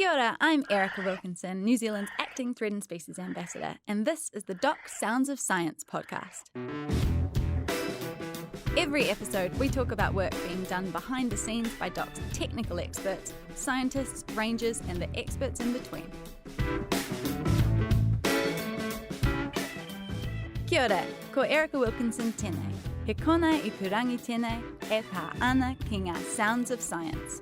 Kia ora, I'm Erica Wilkinson, New Zealand's acting threatened species ambassador, and this is the Doc Sounds of Science podcast. Every episode, we talk about work being done behind the scenes by Doc's technical experts, scientists, rangers, and the experts in between. Kia ora, ko Erica Wilkinson tēnei. He kona I purangi tēnei, e pā ana ki ngā Sounds of Science.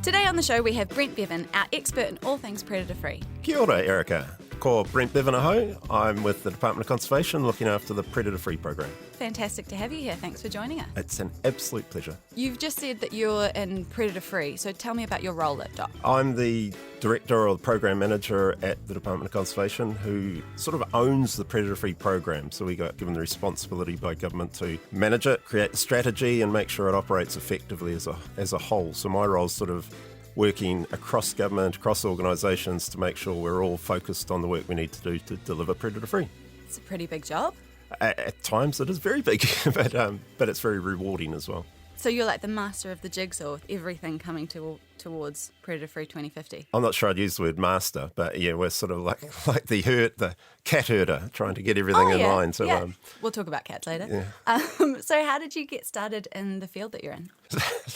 Today on the show we have Brent Beaven, our expert in all things predator-free. Kia ora, Erica. Ko Brent Beaven aho. I'm with the Department of Conservation looking after the predator-free program. Fantastic to have you here. Thanks for joining us. It's an absolute pleasure. You've just said that you're in predator-free, so tell me about your role at DOC. I'm the director or the program manager at the Department of Conservation who sort of owns the predator-free program. So we got given the responsibility by government to manage it, create the strategy and make sure it operates effectively as a whole. So my role is sort of working across government, across organisations to make sure we're all focused on the work we need to do to deliver predator-free. It's a pretty big job. At times it is very big, but it's very rewarding as well. So you're like the master of the jigsaw with everything coming towards Predator-Free 2050. I'm not sure I'd use the word master, but yeah, we're sort of like the cat herder, trying to get everything in line. So we'll talk about cats later. Yeah. So how did you get started in the field that you're in?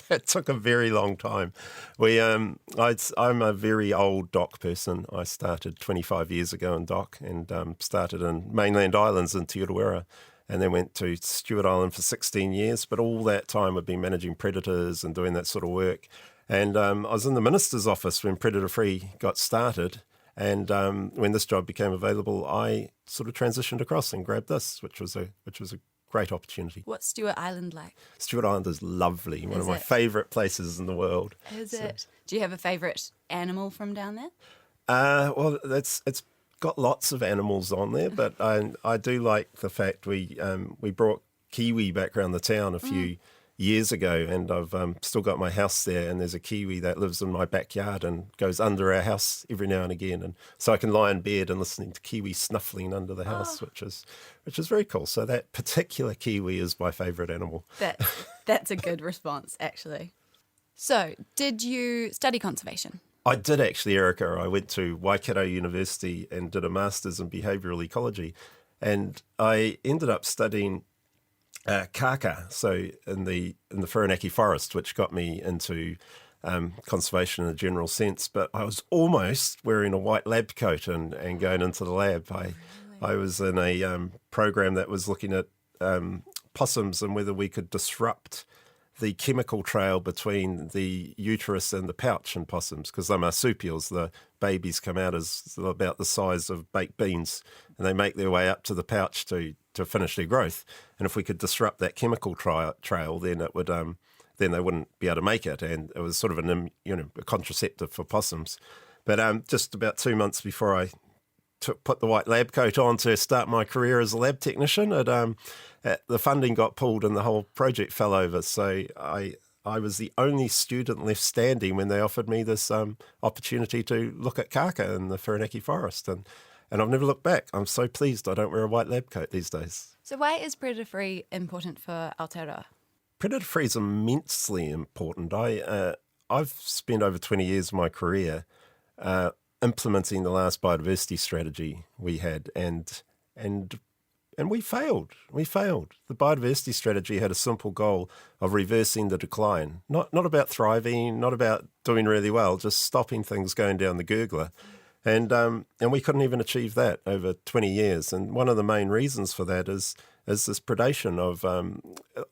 It took a very long time. I'm a very old DOC person. I started 25 years ago in DOC and started in mainland islands in Te Urewera. And then went to Stewart Island for 16 years. But all that time I've been managing predators and doing that sort of work. And I was in the Minister's office when Predator Free got started. And when this job became available, I sort of transitioned across and grabbed this, which was a great opportunity. What's Stewart Island like? Stewart Island is lovely, one of my favourite places in the world. Is it? Do you have a favourite animal from down there? Well, it's got lots of animals on there, but I do like the fact we brought kiwi back around the town a few years ago, and I've still got my house there, and there's a kiwi that lives in my backyard and goes under our house every now and again, and so I can lie in bed and listening to kiwi snuffling under the house, which is very cool. So that particular kiwi is my favourite animal. That's a good response, actually. So, did you study conservation? I did actually, Erica. I went to Waikato University and did a Masters in Behavioural Ecology, and I ended up studying kaka, so in the Whirinaki forest, which got me into conservation in a general sense. But I was almost wearing a white lab coat and going into the lab. I was in a program that was looking at possums and whether we could disrupt the chemical trail between the uterus and the pouch in possums, because they're marsupials. The babies come out as about the size of baked beans, and they make their way up to the pouch to finish their growth. And if we could disrupt that chemical trail, then it would then they wouldn't be able to make it. And it was sort of a contraceptive for possums. But just about 2 months before I put the white lab coat on to start my career as a lab technician, the funding got pulled and the whole project fell over. So I was the only student left standing when they offered me this opportunity to look at kaka in the Whirinaki forest. And I've never looked back. I'm so pleased I don't wear a white lab coat these days. So why is predator-free important for Aotearoa? Predator-free is immensely important. I've spent over 20 years of my career implementing the last biodiversity strategy we had, and we failed. We failed. The biodiversity strategy had a simple goal of reversing the decline, not about thriving, not about doing really well, just stopping things going down the gurgler. And we couldn't even achieve that over 20 years. And one of the main reasons for that is this predation of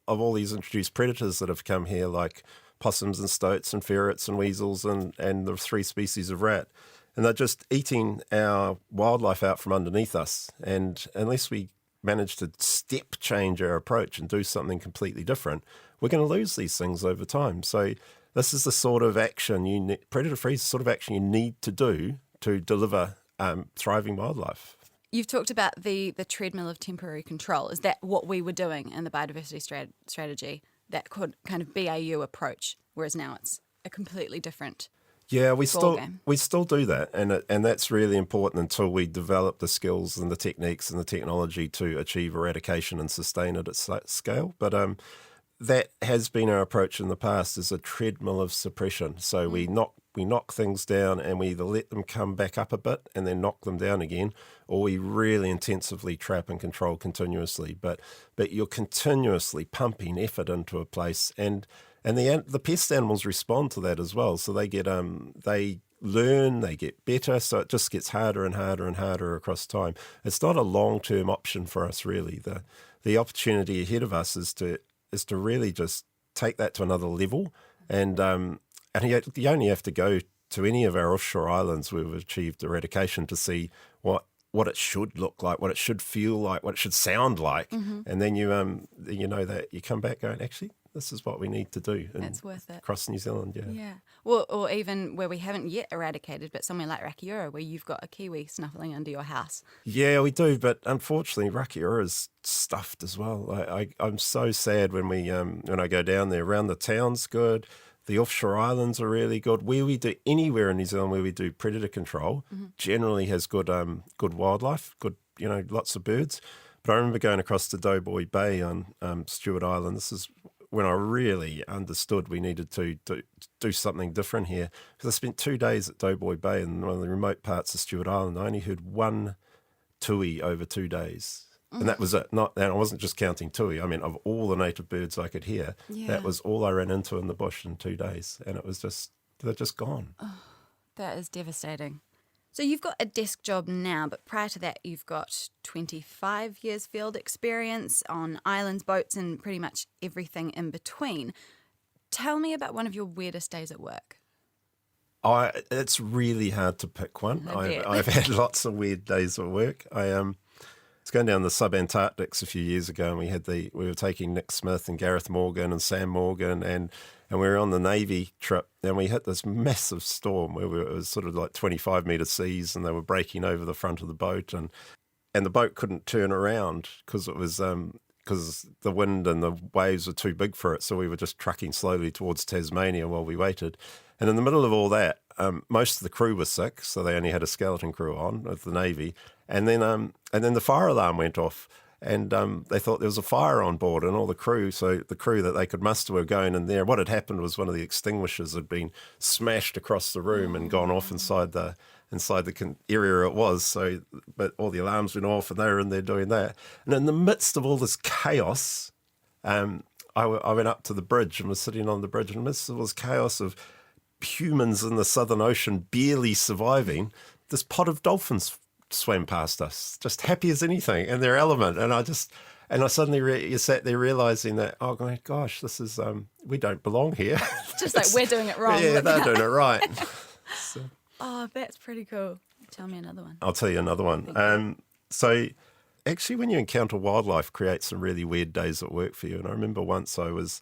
all these introduced predators that have come here, like possums and stoats and ferrets and weasels and the 3 species of rat. And they're just eating our wildlife out from underneath us. And unless we manage to step change our approach and do something completely different, we're going to lose these things over time. So this is the sort of action predator-free is the sort of action you need to do to deliver thriving wildlife. You've talked about the treadmill of temporary control. Is that what we were doing in the biodiversity strategy? That could kind of BAU approach, whereas now it's a completely different. Yeah, we still do that, and that's really important until we develop the skills and the techniques and the technology to achieve eradication and sustain it at scale. But that has been our approach in the past, is a treadmill of suppression. So we knock things down, and we either let them come back up a bit and then knock them down again, or we really intensively trap and control continuously. But you're continuously pumping effort into a place, and the pest animals respond to that as well. So they get they learn, they get better. So it just gets harder and harder and harder across time. It's not a long-term option for us, really. The opportunity ahead of us is to really just take that to another level, and you only have to go to any of our offshore islands where we've achieved eradication to see what it should look like, what it should feel like, what it should sound like, and then you know that you come back going, actually, this is what we need to do. It's worth it. Across New Zealand, yeah. Yeah. Well, or even where we haven't yet eradicated, but somewhere like Rakiura, where you've got a kiwi snuffling under your house. Yeah, we do, but unfortunately, Rakiura is stuffed as well. I'm so sad when I go down there. Around the town's good. The offshore islands are really good. Where we do anywhere in New Zealand where we do predator control, generally has good wildlife, good lots of birds. But I remember going across to Doughboy Bay on Stewart Island. This is when I really understood we needed to do something different here. Because I spent 2 days at Doughboy Bay in one of the remote parts of Stewart Island. I only heard one tui over 2 days. And that was it. And I wasn't just counting tui. I mean, of all the native birds I could hear, that was all I ran into in the bush in 2 days. And they're just gone. Oh, that is devastating. So you've got a desk job now, but prior to that, you've got 25 years field experience on islands, boats, and pretty much everything in between. Tell me about one of your weirdest days at work. It's really hard to pick one. I've had lots of weird days at work. I was going down the sub-Antarctics a few years ago, and we were taking Nick Smith and Gareth Morgan and Sam Morgan, and we were on the Navy trip, and we hit this massive storm where it was sort of like 25-metre seas, and they were breaking over the front of the boat, and the boat couldn't turn around because it was because the wind and the waves were too big for it. So we were just trucking slowly towards Tasmania while we waited. And in the middle of all that, most of the crew was sick, so they only had a skeleton crew on with the Navy. And then the fire alarm went off, and they thought there was a fire on board, and all the crew, so the crew that they could muster were going in there. What had happened was one of the extinguishers had been smashed across the room and gone off inside the area it was. So, but all the alarms went off, and they were in there doing that. And in the midst of all this chaos, I went up to the bridge and was sitting on the bridge, and in the midst of all this chaos of humans in the Southern Ocean barely surviving, this pod of dolphins swam past us, just happy as anything in their element. And I suddenly you sat there realising that, oh my gosh, this is, we don't belong here. Just like we're doing it wrong. Yeah, they're doing it right. So. Oh, that's pretty cool. Tell me another one. I'll tell you another one. So actually when you encounter wildlife, creates some really weird days at work for you. And I remember once I was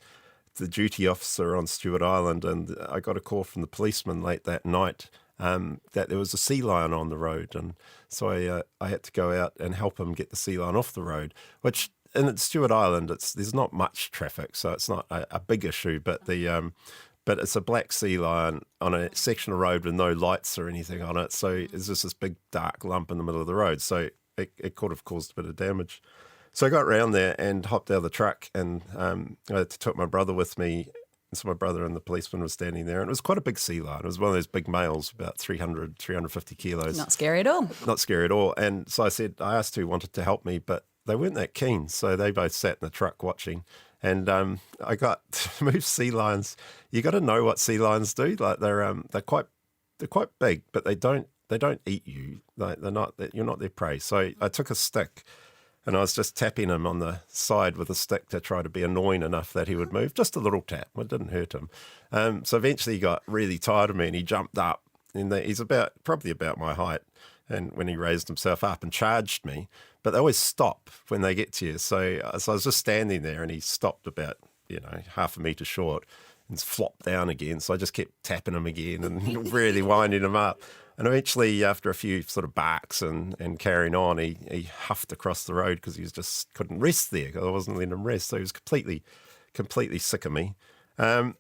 the duty officer on Stewart Island, and I got a call from the policeman late that night that there was a sea lion on the road. And so I had to go out and help him get the sea lion off the road, which in Stewart Island, there's not much traffic, so it's not a big issue, but but it's a black sea lion on a section of road with no lights or anything on it. So it's just this big dark lump in the middle of the road. So it could have caused a bit of damage. So I got round there and hopped out of the truck, and I took my brother with me. So my brother and the policeman were standing there, and it was quite a big sea lion. It was one of those big males, about 350 kilos. Not scary at all. Not scary at all. And so I asked who wanted to help me, but they weren't that keen. So they both sat in the truck watching. And I got to move sea lions. You got to know what sea lions do. Like they're quite big, but they don't eat you. You're not their prey. So I took a stick, and I was just tapping him on the side with a stick to try to be annoying enough that he would move. Just a little tap. It didn't hurt him. So eventually he got really tired of me, and he jumped up. And he's probably about my height. And when he raised himself up and charged me, but they always stop when they get to you. So I was just standing there, and he stopped about half a metre short and flopped down again. So I just kept tapping him again and really winding him up. And eventually, after a few sort of barks and carrying on, he huffed across the road because he just couldn't rest there because I wasn't letting him rest. So he was completely sick of me. So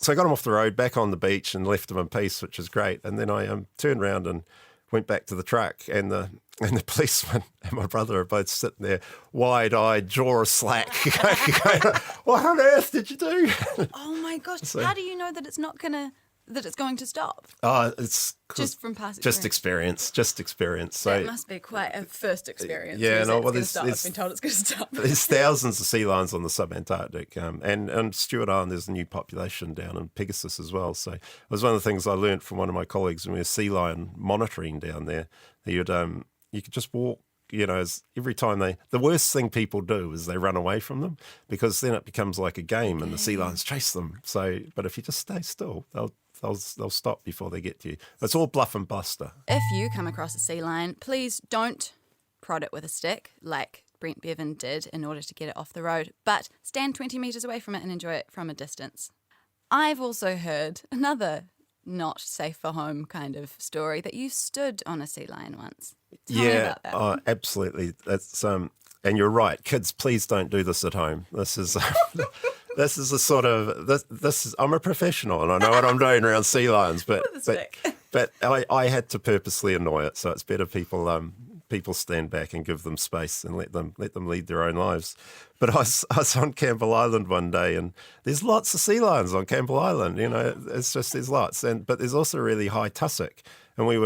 I got him off the road, back on the beach, and left him in peace, which is great. And then I turned around and went back to the truck, and the policeman and my brother are both sitting there, wide-eyed, jaw slack, going, what on earth did you do? Oh my gosh! How do you know that it's not that it's going to stop? It's Just from past experience. Just experience. So that must be quite a first experience. Yeah, no. Well, I've been told it's going to stop. There's thousands of sea lions on the sub-Antarctic, and Stewart Island. There's a new population down in Pegasus as well. So it was one of the things I learned from one of my colleagues when we were sea lion monitoring down there. You could just walk. Every time the worst thing people do is they run away from them, because then it becomes like a game and the sea lions chase them. So, but if you just stay still, they'll stop before they get to you. It's all bluff and bluster. If you come across a sea lion, please don't prod it with a stick like Brent Beaven did in order to get it off the road, but stand 20 metres away from it and enjoy it from a distance. I've also heard another not safe for home kind of story, that you stood on a sea lion once. Tell me about that. Oh, absolutely. That's and you're right. Kids, please don't do this at home. This is this is a sort of this is. I'm a professional and I know what I'm doing around sea lions, but I had to purposely annoy it. So it's better people stand back and give them space and let them lead their own lives. But I was on Campbell Island one day, and there's lots of sea lions on Campbell Island. It's just there's lots, but there's also really high tussock. And we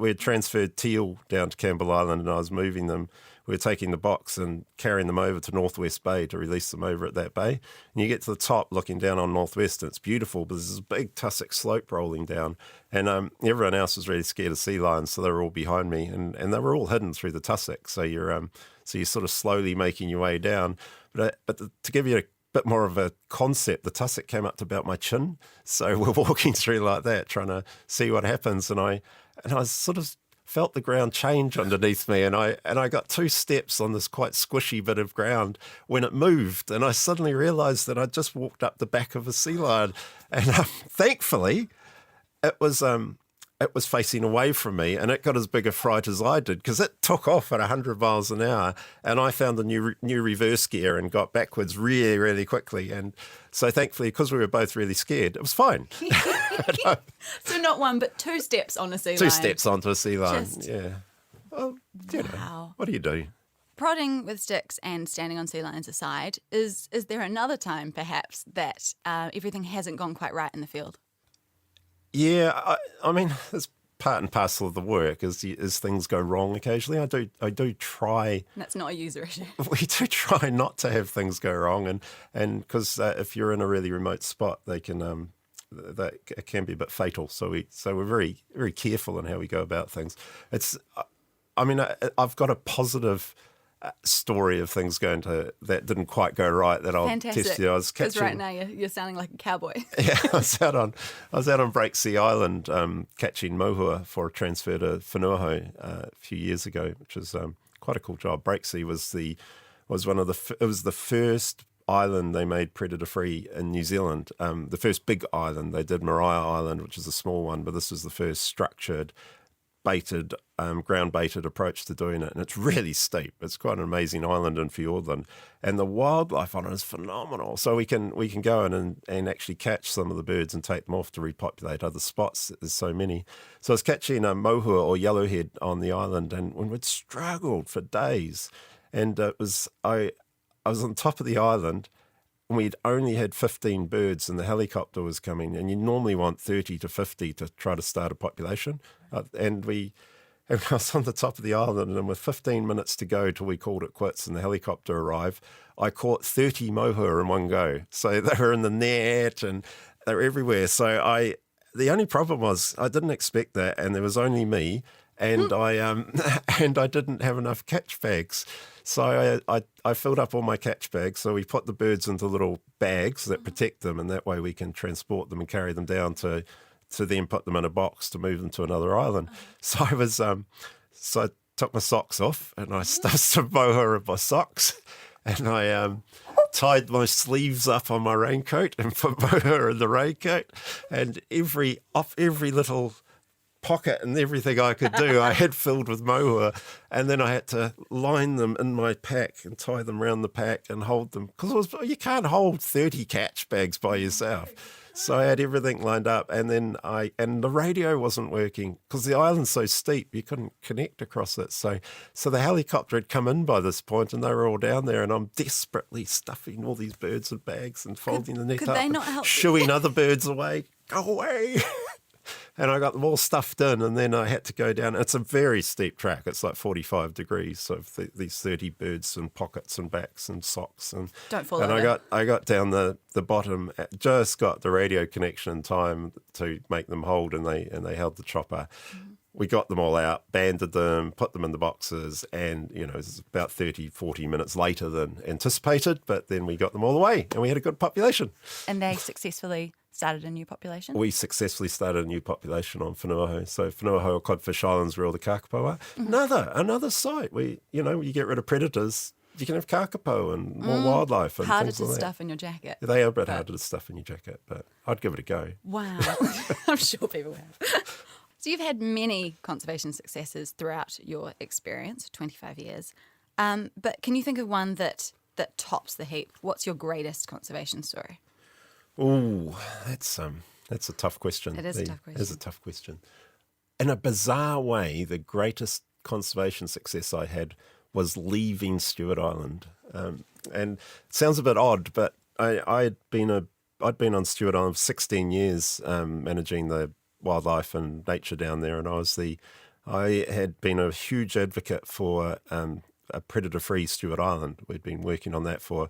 had transferred teal down to Campbell Island, and I was moving them. We were taking the box and carrying them over to Northwest Bay to release them over at that bay. And you get to the top looking down on Northwest, and it's beautiful, but there's this big tussock slope rolling down. And everyone else was really scared of sea lions, so they were all behind me, and they were all hidden through the tussock. So you're sort of slowly making your way down. But to give you a bit more of a concept, the tussock came up to about my chin. So we're walking through like that, trying to see what happens. And I sort of felt the ground change underneath me, and I got 2 steps on this quite squishy bit of ground when it moved, and I suddenly realised that I'd just walked up the back of a sea lion, and thankfully it was facing away from me, and it got as big a fright as I did, because it took off at 100 miles an hour, and I found the new reverse gear and got backwards really, really quickly. And so thankfully, because we were both really scared, it was fine. So not 1, but 2 steps on a sea lion. 2 steps onto a sea lion, yeah. Well, wow. What do you do? Prodding with sticks and standing on sea lions aside, is there another time perhaps that everything hasn't gone quite right in the field? Yeah, I mean, it's part and parcel of the work as things go wrong occasionally. I do try. That's not a user issue. We do try not to have things go wrong, and because if you're in a really remote spot, it can be a bit fatal. So we're very, very careful in how we go about things. I've got a positive story of things that didn't quite go right that I'll test you. Because right now you're sounding like a cowboy. Yeah, I was out on Breaksea Island catching mohua for a transfer to Whanuaho a few years ago, which was quite a cool job. Breaksea was the first island they made predator free in New Zealand. The first big island. They did Maria Island, which is a small one, but this was the first structured baited, ground baited approach to doing it, and it's really steep. It's quite an amazing island in Fiordland, and the wildlife on it is phenomenal. So we can go in and actually catch some of the birds and take them off to repopulate other spots. There's so many. So I was catching a mohua or yellowhead on the island, and we'd struggled for days, and I was on top of the island. We'd only had 15 birds and the helicopter was coming, and you normally want 30 to 50 to try to start a population. And I was on the top of the island, and with 15 minutes to go till we called it quits and the helicopter arrived, I caught 30 mohua in one go. So they were in the net and they were everywhere. So the only problem was I didn't expect that, and there was only me. And I didn't have enough catch bags. So I filled up all my catch bags. So we put the birds into little bags that protect them, and that way we can transport them and carry them down to then put them in a box to move them to another island. So I took my socks off and I stuffed some mohua in my socks, and I tied my sleeves up on my raincoat and put mohua in the raincoat, and every little pocket and everything I could do I had filled with mohua, and then I had to line them in my pack and tie them around the pack and hold them, because you can't hold 30 catch bags by yourself. So I had everything lined up, and then the radio wasn't working because the island's so steep you couldn't connect across it. So the helicopter had come in by this point, and they were all down there, and I'm desperately stuffing all these birds in bags and folding the net could up, they not help shooing other birds away. Go away! And I got them all stuffed in, and then I had to go down. It's a very steep track. It's like 45 degrees. So these 30 birds and pockets and backs and socks. And don't fall and over. I got down the bottom, just got the radio connection in time to make them hold, and they held the chopper. We got them all out, banded them, put them in the boxes, and, it was about 30, 40 minutes later than anticipated, but then we got them all away, and we had a good population. And they successfully started a new population? We successfully started a new population on Whenuaho. So Whenuaho, Codfish Islands, where all the kakapo are. Another site where, you get rid of predators, you can have kakapo and more wildlife and harder things to like that. stuff in your jacket. They are a bit harder to stuff in your jacket, but I'd give it a go. Wow. I'm sure people have. So you've had many conservation successes throughout your experience, 25 years. But can you think of one that tops the heap? What's your greatest conservation story? Oh, that's a tough question. It is a tough question. It is a tough question. In a bizarre way, the greatest conservation success I had was leaving Stewart Island. And it sounds a bit odd, but I'd been on Stewart Island for 16 years, managing the wildlife and nature down there, and I had been a huge advocate for a predator-free Stewart Island. We'd been working on that for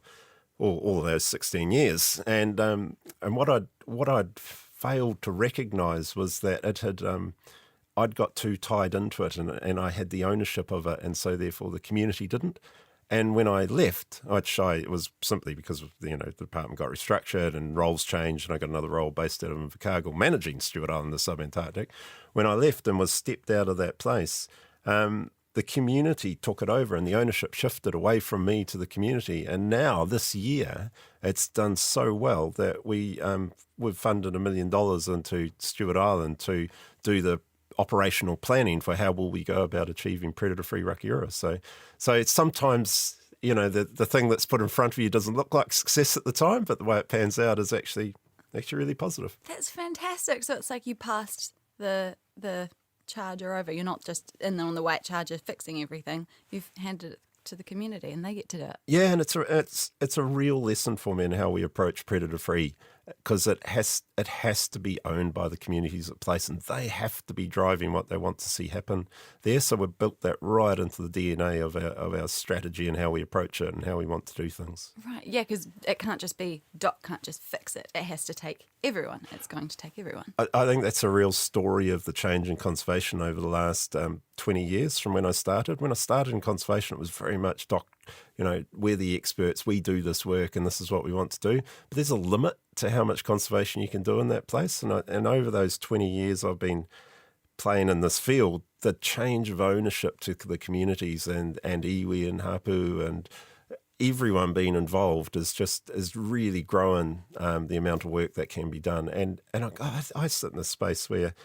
all of those 16 years, and what I'd failed to recognise was that it had I'd got too tied into it, and I had the ownership of it, and so therefore the community didn't. And when I left, it was simply because the department got restructured and roles changed, and I got another role based out of Invercargill managing Stewart Island, the sub-Antarctic. When I left and was stepped out of that place, the community took it over, and the ownership shifted away from me to the community. And now this year, it's done so well that we've funded $1 million into Stewart Island to do the operational planning for how will we go about achieving predator-free rakiura. So it's sometimes, the thing that's put in front of you doesn't look like success at the time, but the way it pans out is actually really positive. That's fantastic. So it's like you passed the charger over. You're not just on the white charger fixing everything. You've handed it to the community, and they get to do it. Yeah, and it's a real lesson for me in how we approach predator-free, because it has to be owned by the communities at place, and they have to be driving what they want to see happen there. So we've built that right into the DNA of our strategy and how we approach it and how we want to do things. Right, yeah, because it can't just be Doc can't just fix it. It has to take everyone. It's going to take everyone. I think that's a real story of the change in conservation over the last 20 years from when I started. When I started in conservation, it was very much Doc, we're the experts, we do this work, and this is what we want to do. But there's a limit to how much conservation you can do in that place. And over those 20 years I've been playing in this field, the change of ownership to the communities and iwi and hapu and everyone being involved is really growing the amount of work that can be done. And I sit in this space where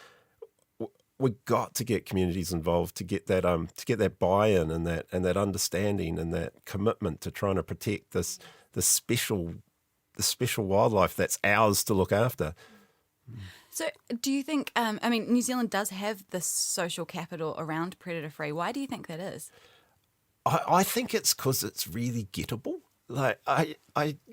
we've got to get communities involved to get that buy-in and that understanding and that commitment to trying to protect this special wildlife that's ours to look after. So do you think, New Zealand does have this social capital around predator-free. Why do you think that is? I think it's because it's really gettable. Like I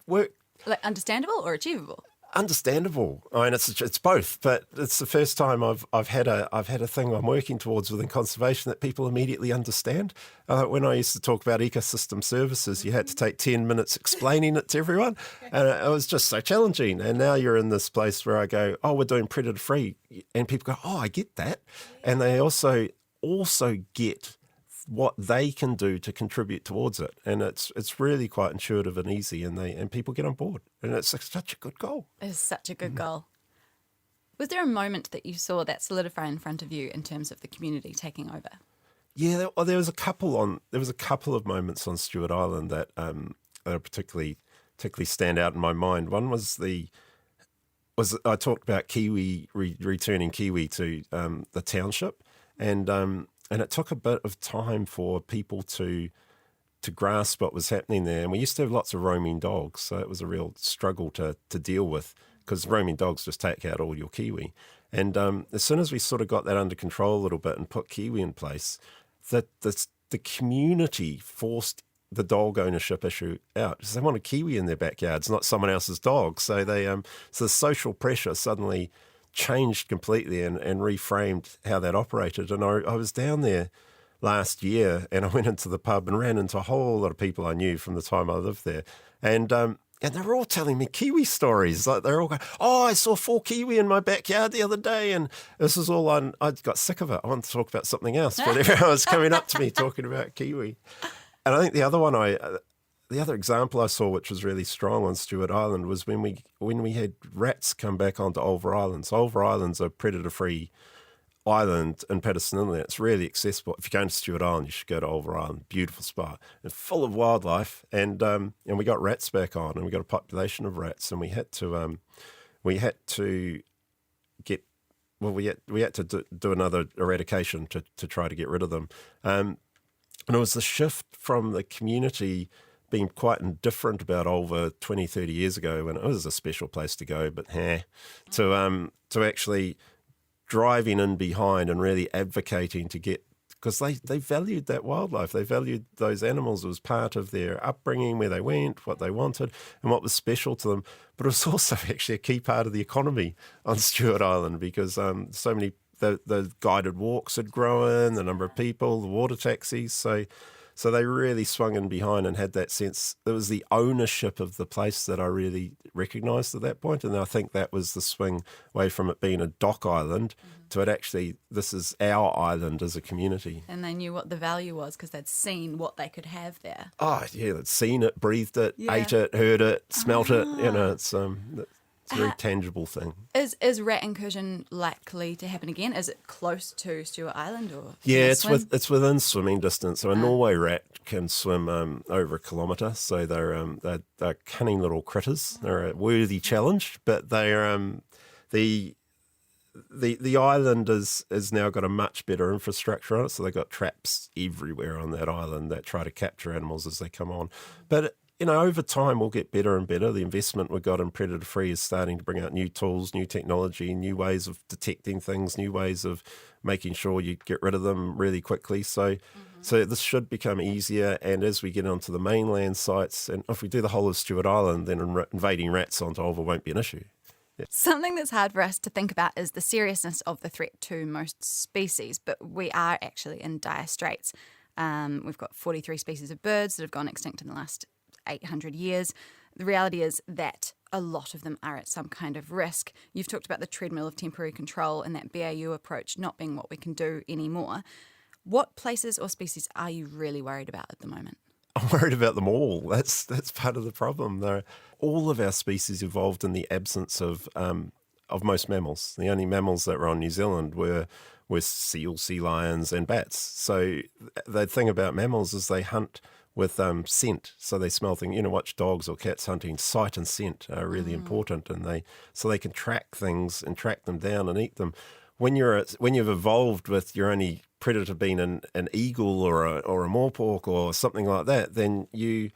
work... Like understandable or achievable? Understandable. I mean, it's both, but it's the first time I've had a thing I'm working towards within conservation that people immediately understand. When I used to talk about ecosystem services, you had to take 10 minutes explaining it to everyone, and it was just so challenging. And now you're in this place where I go, oh, we're doing predator free, and people go, oh, I get that, and they also get what they can do to contribute towards it, and it's really quite intuitive and easy, and people get on board, and it's such a good goal. It is such a good goal. Was there a moment that you saw that solidify in front of you in terms of the community taking over? Yeah, there was a couple of moments on Stewart Island that particularly stand out in my mind. One was was I talked about kiwi returning kiwi to the township, and it took a bit of time for people to grasp what was happening there. And we used to have lots of roaming dogs, so it was a real struggle to deal with, because roaming dogs just take out all your kiwi. And as soon as we sort of got that under control a little bit and put kiwi in place, the community forced the dog ownership issue out, because they wanted kiwi in their backyards, not someone else's dog. So so the social pressure suddenly changed completely and reframed how that operated. And I was down there last year, and I went into the pub and ran into a whole lot of people I knew from the time I lived there. And they were all telling me kiwi stories. Like, they're all going, "Oh, I saw 4 kiwi in my backyard the other day," and this is all on. I got sick of it. I wanted to talk about something else, but everyone was coming up to me talking about kiwi. And I think the other example I saw, which was really strong on Stewart Island, was when we had rats come back onto Ulver Island. So Ulver Island's a predator-free island in Patterson Inlet. It's really accessible. If you're going to Stewart Island, you should go to Ulver Island. Beautiful spot and full of wildlife. And we got rats back on, and we got a population of rats, and we had to do another eradication to try to get rid of them. And it was the shift from the community being quite indifferent about Ulver 20, 30 years ago, when it was a special place to go, but to actually driving in behind and really advocating to get, because they valued that wildlife. They valued those animals. It was part of their upbringing, where they went, what they wanted, and what was special to them. But it was also actually a key part of the economy on Stewart Island, because so many, the guided walks had grown, the number of people, the water taxis. So they really swung in behind and had that sense. It was the ownership of the place that I really recognised at that point. And I think that was the swing away from it being a dock island to it actually, this is our island as a community. And they knew what the value was, because they'd seen what they could have there. Oh, yeah, they'd seen it, breathed it, ate it, heard it, smelt it. You know, it's a very tangible thing. Is rat incursion likely to happen again? Is it close to Stewart Island, or yeah, it's within swimming distance. So a Norway rat can swim over a kilometre. So they're cunning little critters. They're a worthy challenge, but they're the island has now got a much better infrastructure on it. So they've got traps everywhere on that island that try to capture animals as they come on. But over time, we'll get better and better. The investment we've got in predator-free is starting to bring out new tools, new technology, new ways of detecting things, new ways of making sure you get rid of them really quickly. So this should become easier. And as we get onto the mainland sites, and if we do the whole of Stewart Island, then invading rats onto Ulver won't be an issue. Yeah. Something that's hard for us to think about is the seriousness of the threat to most species, but we are actually in dire straits. We've got 43 species of birds that have gone extinct in the last 800 years. The reality is that a lot of them are at some kind of risk. You've talked about the treadmill of temporary control and that BAU approach not being what we can do anymore. What places or species are you really worried about at the moment? I'm worried about them all. That's part of the problem. All of our species evolved in the absence of most mammals. The only mammals that were on New Zealand were seals, sea lions, and bats. So the thing about mammals is they hunt with scent, so they smell things. Watch dogs or cats hunting. Sight and scent are really important, and they can track things and track them down and eat them. When you've evolved with your only predator being an eagle or a moorpork or something like that, then you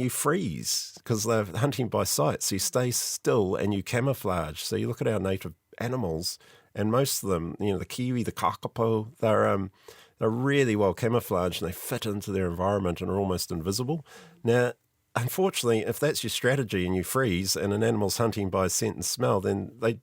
freeze, because they're hunting by sight. So you stay still and you camouflage. So you look at our native animals, and most of them, the kiwi, the kakapo, they're really well camouflaged, and they fit into their environment and are almost invisible. Now, unfortunately, if that's your strategy and you freeze and an animal's hunting by scent and smell, then they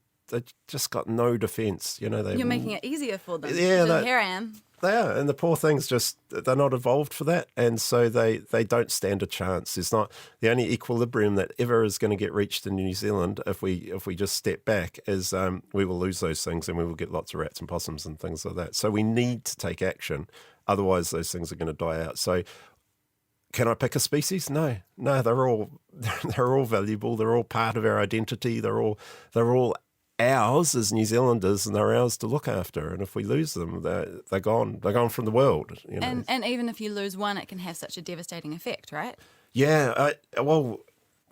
just got no defence. You're making it easier for them. Yeah, here I am. They are, and the poor things they're not evolved for that, and so they don't stand a chance. It's not the only equilibrium that ever is going to get reached in New Zealand. If we just step back, is we will lose those things, and we will get lots of rats and possums and things like that. So we need to take action, otherwise those things are going to die out. So can I pick a species? No, they're all valuable. They're all part of our identity. They're all ours as New Zealanders, and they're ours to look after. And if we lose them, they're gone. They're gone from the world. And even if you lose one, it can have such a devastating effect, right? Yeah.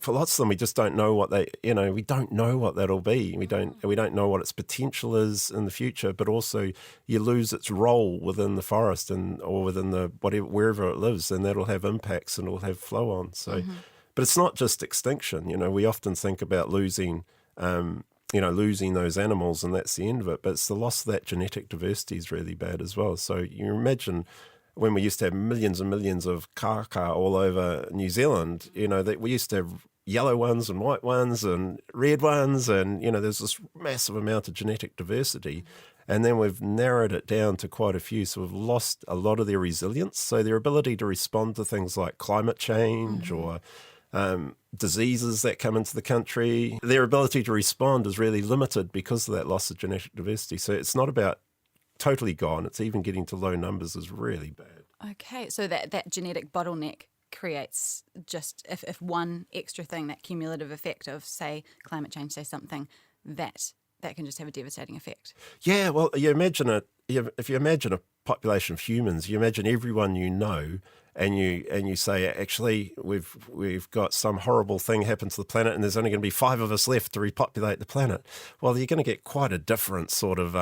for lots of them, we just don't know what we don't know what that'll be. We don't know what its potential is in the future, but also you lose its role within the forest or within the wherever it lives, and that'll have impacts and it'll have flow on. So, but it's not just extinction. We often think about losing those animals and that's the end of it, but it's the loss of that genetic diversity is really bad as well. So you imagine when we used to have millions and millions of kaka all over New Zealand, that we used to have yellow ones and white ones and red ones, and there's this massive amount of genetic diversity, and then we've narrowed it down to quite a few, so we've lost a lot of their resilience, so their ability to respond to things like climate change or diseases that come into the country, their ability to respond is really limited because of that loss of genetic diversity. So it's not about totally gone, it's even getting to low numbers is really bad. Okay, so that genetic bottleneck creates just, if one extra thing, that cumulative effect of, say, climate change, say something, that can just have a devastating effect. Yeah, well, if you imagine a population of humans, you imagine everyone you know, and you say, actually, we've got some horrible thing happen to the planet and there's only going to be 5 of us left to repopulate the planet. Well, you're going to get quite a different sort of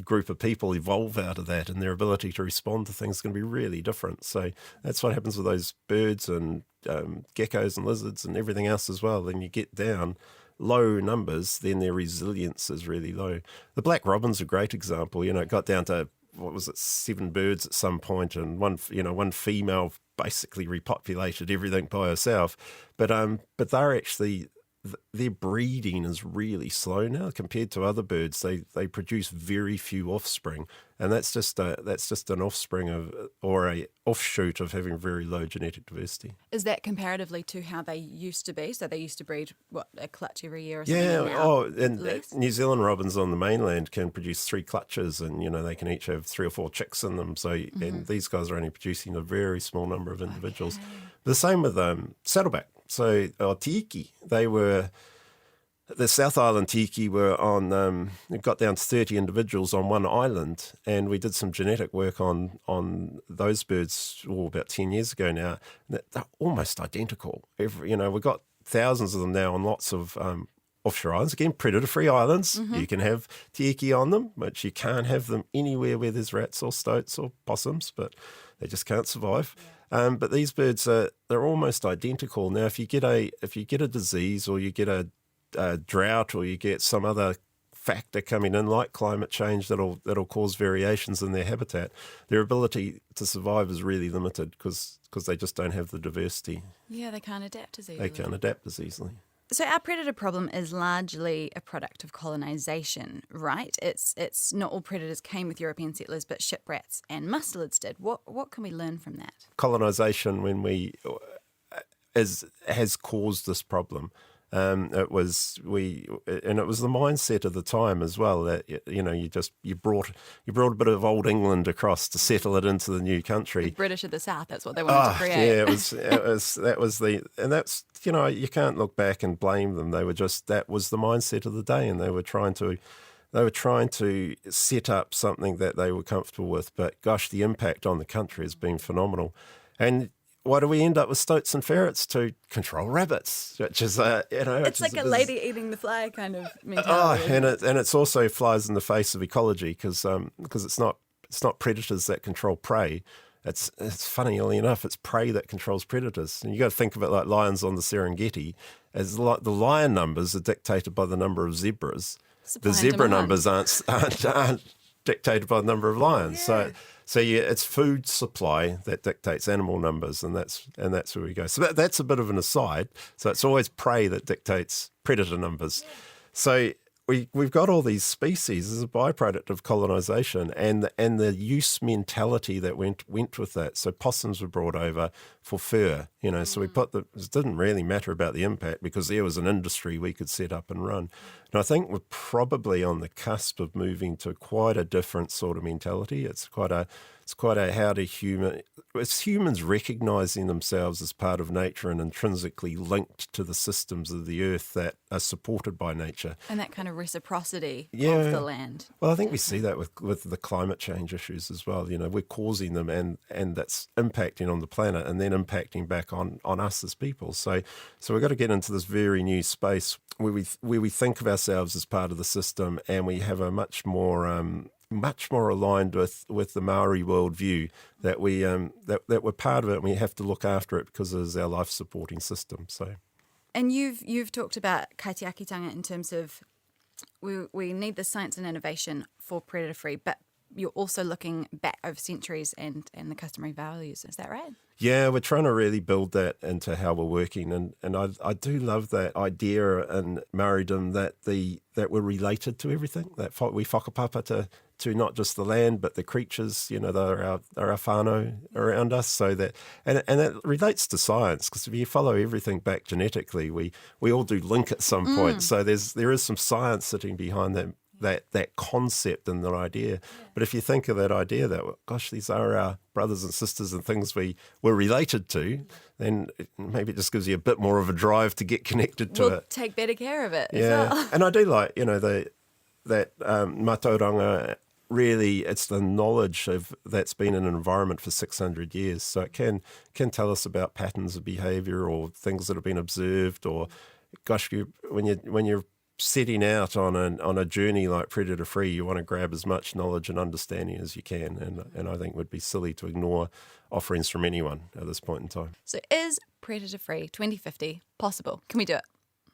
group of people evolve out of that, and their ability to respond to things is going to be really different. So that's what happens with those birds and geckos and lizards and everything else as well. Then you get down low numbers, then their resilience is really low. The black robin's a great example. It got down to, 7 birds at some point, and one female basically repopulated everything by herself. But they're actually, their breeding is really slow now compared to other birds. They produce very few offspring, and that's just an offspring of, or a offshoot of, having very low genetic diversity. Is that comparatively to how they used to be? So they used to breed a clutch every year or something? Yeah. And New Zealand robins on the mainland can produce 3 clutches, and they can each have 3 or 4 chicks in them. So and these guys are only producing a very small number of individuals. Okay. The same with saddleback. So tiki, the South Island tiki were on, it got down to 30 individuals on one island, and we did some genetic work on those birds about 10 years ago now. They're almost identical. We've got thousands of them now on lots of offshore islands. Again, predator-free islands. You can have tiki on them, but you can't have them anywhere where there's rats or stoats or possums, but they just can't survive. But these birds they're almost identical. Now, if you get a disease, or you get a drought, or you get some other factor coming in like climate change that'll cause variations in their habitat, their ability to survive is really limited because they just don't have the diversity. Yeah, they can't adapt as easily. So our predator problem is largely a product of colonisation, right? It's not all predators came with European settlers, but ship rats and mustelids did. What can we learn from that? Colonisation has caused this problem. It was the mindset of the time as well, that you brought a bit of old England across to settle it into the new country. The British of the South, that's what they wanted to create. Yeah, you can't look back and blame them. That was the mindset of the day, and they were trying to set up something that they were comfortable with. But gosh, the impact on the country has been phenomenal. And why do we end up with stoats and ferrets to control rabbits? Which is, it's like a lady eating the fly kind of mentality. And it's also flies in the face of ecology because it's not predators that control prey. It's funnily enough, it's prey that controls predators. And you got to think of it like lions on the Serengeti, as the lion numbers are dictated by the number of zebras. The zebra numbers aren't dictated by the number of lions. Yeah. So it's food supply that dictates animal numbers, and that's where we go. So that's a bit of an aside. So it's always prey that dictates predator numbers. Yeah. So we've got all these species as a byproduct of colonisation and the use mentality that went with that. So possums were brought over for fur, so it didn't really matter about the impact because there was an industry we could set up and run. And I think we're probably on the cusp of moving to quite a different sort of mentality. It's humans recognising themselves as part of nature and intrinsically linked to the systems of the earth that are supported by nature. And that kind of reciprocity of the land. Well, I think we see that with the climate change issues as well. We're causing them and that's impacting on the planet. And then impacting back on us as people. So we've got to get into this very new space where we think of ourselves as part of the system, and we have a much more aligned with the Maori worldview, that we're part of it and we have to look after it because it is our life supporting system. So, and you've talked about kaitiakitanga in terms of we need the science and innovation for predator free, but you're also looking back over centuries and the customary values. Is that right? Yeah, we're trying to really build that into how we're working, and I do love that idea in Maoridom that we're related to everything, that we whakapapa to not just the land but the creatures, they're our whānau around us. So that and it relates to science, because if you follow everything back genetically, we all do link at some point. So there is some science sitting behind that concept and that idea. Yeah. But if you think of that idea that, gosh, these are our brothers and sisters and things we're related to, then maybe it just gives you a bit more of a drive to get connected to it. We'll take better care of it as well. And I do like, that mātauranga, really it's the knowledge of that's been in an environment for 600 years. So it can tell us about patterns of behaviour or things that have been observed, or, gosh, when you're setting out on a journey like predator free, you want to grab as much knowledge and understanding as you can, and I think it would be silly to ignore offerings from anyone at this point in time. So is predator free 2050 possible? Can we do it?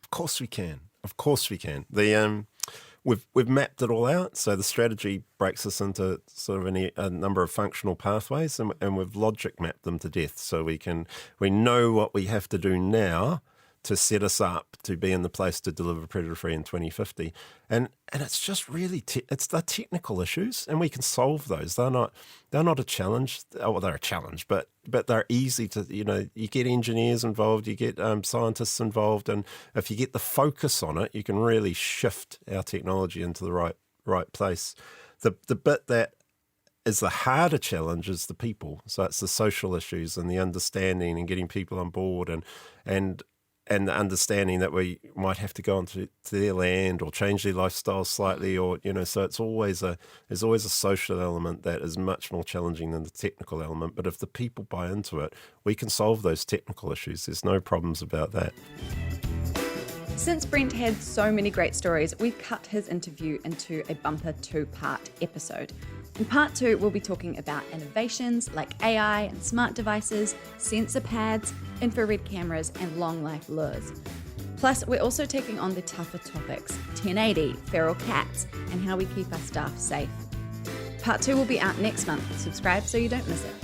Of course we can. We've mapped it all out. So the strategy breaks us into sort of a number of functional pathways, and we've logic mapped them to death. So we know what we have to do now to set us up to be in the place to deliver predator-free in 2050. And it's just really, it's the technical issues, and we can solve those. They're not a challenge. Oh, they're a challenge, but they're easy to, you get engineers involved, you get scientists involved, and if you get the focus on it, you can really shift our technology into the right place. The bit that is the harder challenge is the people. So it's the social issues and the understanding and getting people on board, and the understanding that we might have to go onto their land or change their lifestyle slightly, or so there's always a social element that is much more challenging than the technical element. But if the people buy into it, we can solve those technical issues. There's no problems about that. Since Brent had so many great stories, we've cut his interview into a bumper 2-part episode. In part 2, we'll be talking about innovations like AI and smart devices, sensor pads, infrared cameras, and long-life lures. Plus, we're also taking on the tougher topics, 1080, feral cats, and how we keep our staff safe. Part 2 will be out next month. Subscribe so you don't miss it.